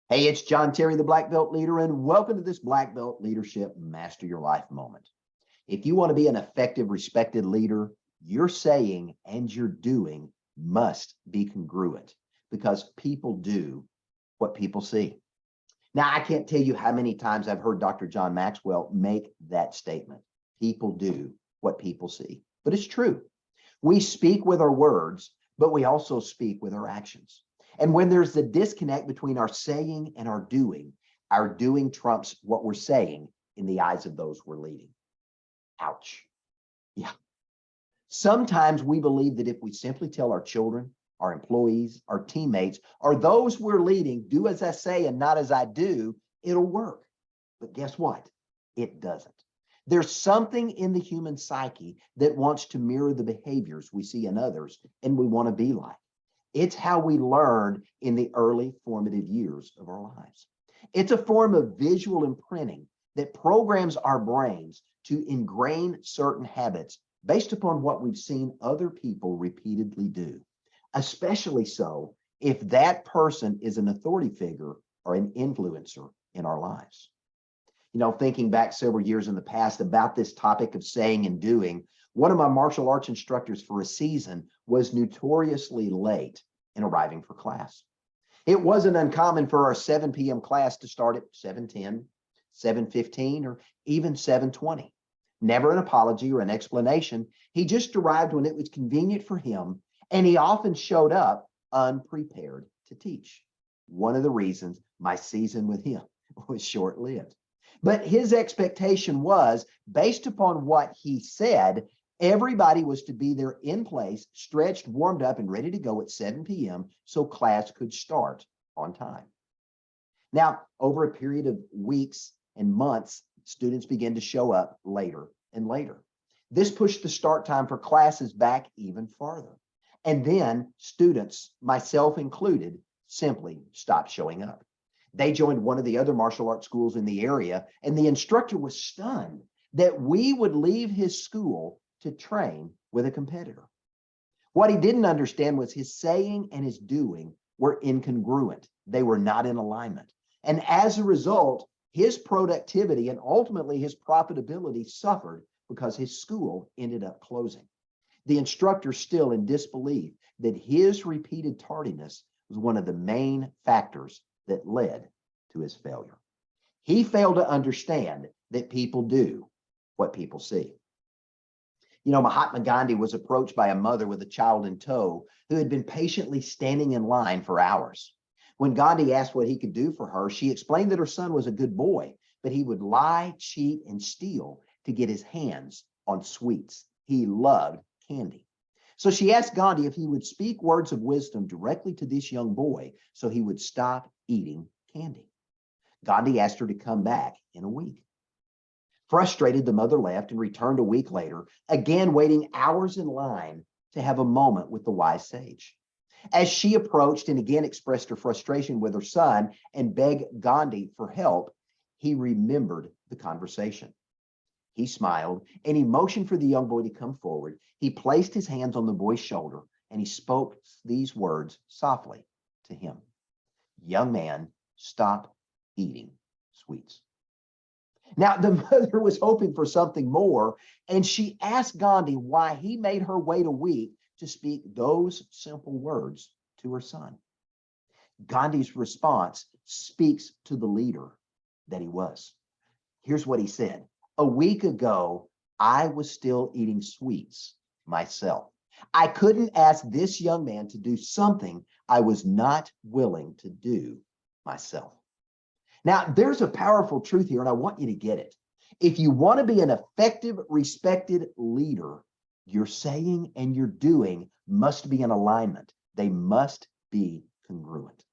Hey, it's John Terry, the Black Belt Leader, and welcome to this Black Belt Leadership Master Your Life moment. If you want to be an effective, respected leader, your saying and your doing must be congruent because people do what people see. Now, I can't tell you how many times I've heard Dr. John Maxwell make that statement. People do what people see, but it's true. We speak with our words, but we also speak with our actions. And when there's the disconnect between our saying and our doing trumps what we're saying in the eyes of those we're leading. Ouch. Yeah. Sometimes we believe that if we simply tell our children, our employees, our teammates, or those we're leading, do as I say and not as I do, it'll work. But guess what? It doesn't. There's something in the human psyche that wants to mirror the behaviors we see in others, and we want to be like. It's how we learn in the early formative years of our lives. It's a form of visual imprinting that programs our brains to ingrain certain habits based upon what we've seen other people repeatedly do, especially so if that person is an authority figure or an influencer in our lives. You know, thinking back several years in the past about this topic of saying and doing, one of my martial arts instructors for a season was notoriously late in arriving for class. It wasn't uncommon for our 7 p.m. class to start at 7:10, 7:15, or even 7:20. Never an apology or an explanation. He just arrived when it was convenient for him, and he often showed up unprepared to teach. One of the reasons my season with him was short-lived. But his expectation was, based upon what he said, everybody was to be there in place, stretched, warmed up, and ready to go at 7 p.m. so class could start on time. Now, over a period of weeks and months, students began to show up later and later. This pushed the start time for classes back even farther. And then students, myself included, simply stopped showing up. They joined one of the other martial arts schools in the area, and the instructor was stunned that we would leave his school to train with a competitor. What he didn't understand was his saying and his doing were incongruent. They were not in alignment. And as a result, his productivity and ultimately his profitability suffered because his school ended up closing. The instructor, still in disbelief that his repeated tardiness was one of the main factors that led to his failure. He failed to understand that people do what people see. You know, Mahatma Gandhi was approached by a mother with a child in tow who had been patiently standing in line for hours. When Gandhi asked what he could do for her, she explained that her son was a good boy, but he would lie, cheat, and steal to get his hands on sweets. He loved candy. So she asked Gandhi if he would speak words of wisdom directly to this young boy so he would stop eating candy. Gandhi asked her to come back in a week. Frustrated, the mother left and returned a week later, again waiting hours in line to have a moment with the wise sage. As she approached and again expressed her frustration with her son and begged Gandhi for help, he remembered the conversation. He smiled and he motioned for the young boy to come forward. He placed his hands on the boy's shoulder and he spoke these words softly to him. Young man, stop eating sweets. Now, the mother was hoping for something more, and she asked Gandhi why he made her wait a week to speak those simple words to her son. Gandhi's response speaks to the leader that he was. Here's what he said. A week ago, I was still eating sweets myself. I couldn't ask this young man to do something I was not willing to do myself. Now, there's a powerful truth here, and I want you to get it. If you want to be an effective, respected leader, your saying and your doing must be in alignment. They must be congruent.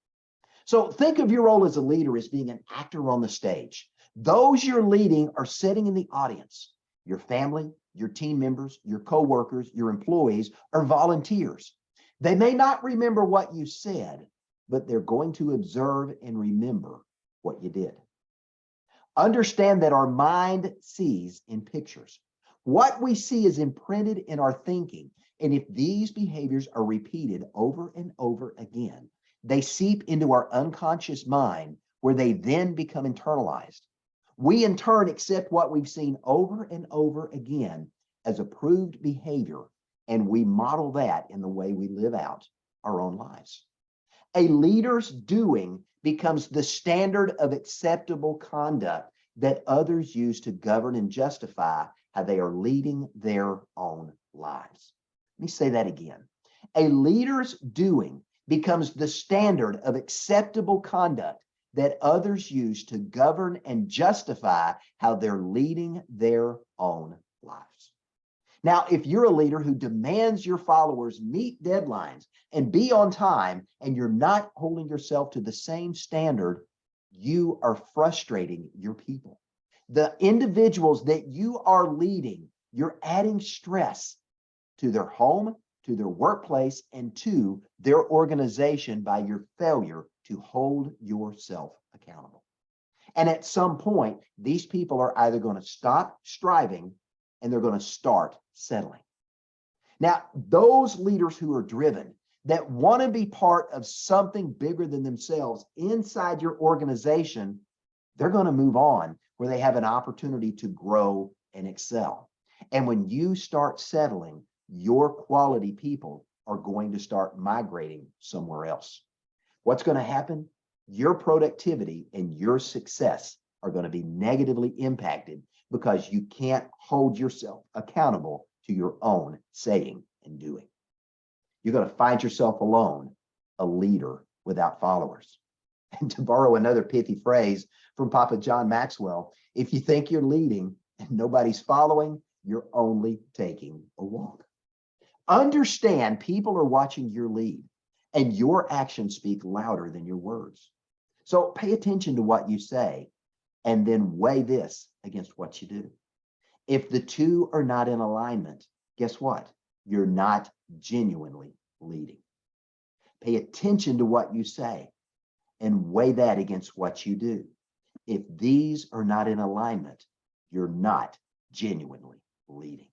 So think of your role as a leader as being an actor on the stage. Those you're leading are sitting in the audience. Your family, your team members, your coworkers, your employees are volunteers. They may not remember what you said, but they're going to observe and remember what you did. Understand that our mind sees in pictures. What we see is imprinted in our thinking. And if these behaviors are repeated over and over again, they seep into our unconscious mind where they then become internalized. We in turn accept what we've seen over and over again as approved behavior, and we model that in the way we live out our own lives. A leader's doing becomes the standard of acceptable conduct that others use to govern and justify how they are leading their own lives. Let me say that again. A leader's doing becomes the standard of acceptable conduct that others use to govern and justify how they're leading their own lives. Now, if you're a leader who demands your followers meet deadlines and be on time, and you're not holding yourself to the same standard, you are frustrating your people. The individuals that you are leading, you're adding stress to their home, to their workplace, and to their organization by your failure to hold yourself accountable. And at some point, these people are either going to stop striving and they're going to start settling. Now, those leaders who are driven, that want to be part of something bigger than themselves inside your organization, they're going to move on where they have an opportunity to grow and excel. And when you start settling, your quality people are going to start migrating somewhere else. What's going to happen? Your productivity and your success are going to be negatively impacted because you can't hold yourself accountable to your own saying and doing. You're going to find yourself alone, a leader without followers. And to borrow another pithy phrase from Papa John Maxwell, if you think you're leading and nobody's following, you're only taking a walk. Understand people are watching your lead, and your actions speak louder than your words. So pay attention to what you say, and then weigh this against what you do. If the two are not in alignment, guess what? You're not genuinely leading. Pay attention to what you say and weigh that against what you do. If these are not in alignment, you're not genuinely leading.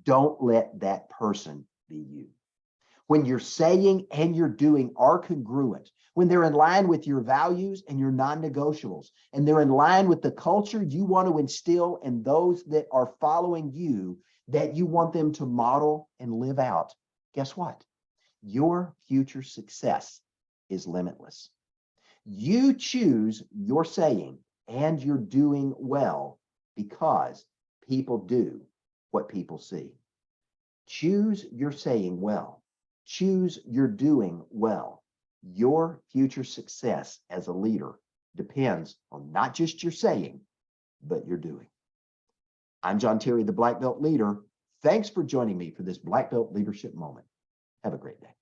Don't let that person be you. When your saying and your doing are congruent, when they're in line with your values and your non-negotiables, and they're in line with the culture you want to instill in those that are following you, that you want them to model and live out, guess what? Your future success is limitless. You choose your saying and you're doing well because people do what people see. Choose your saying well. Choose your doing well. Your future success as a leader depends on not just your saying, but your doing. I'm John Terry, the Black Belt Leader. Thanks for joining me for this Black Belt Leadership Moment. Have a great day.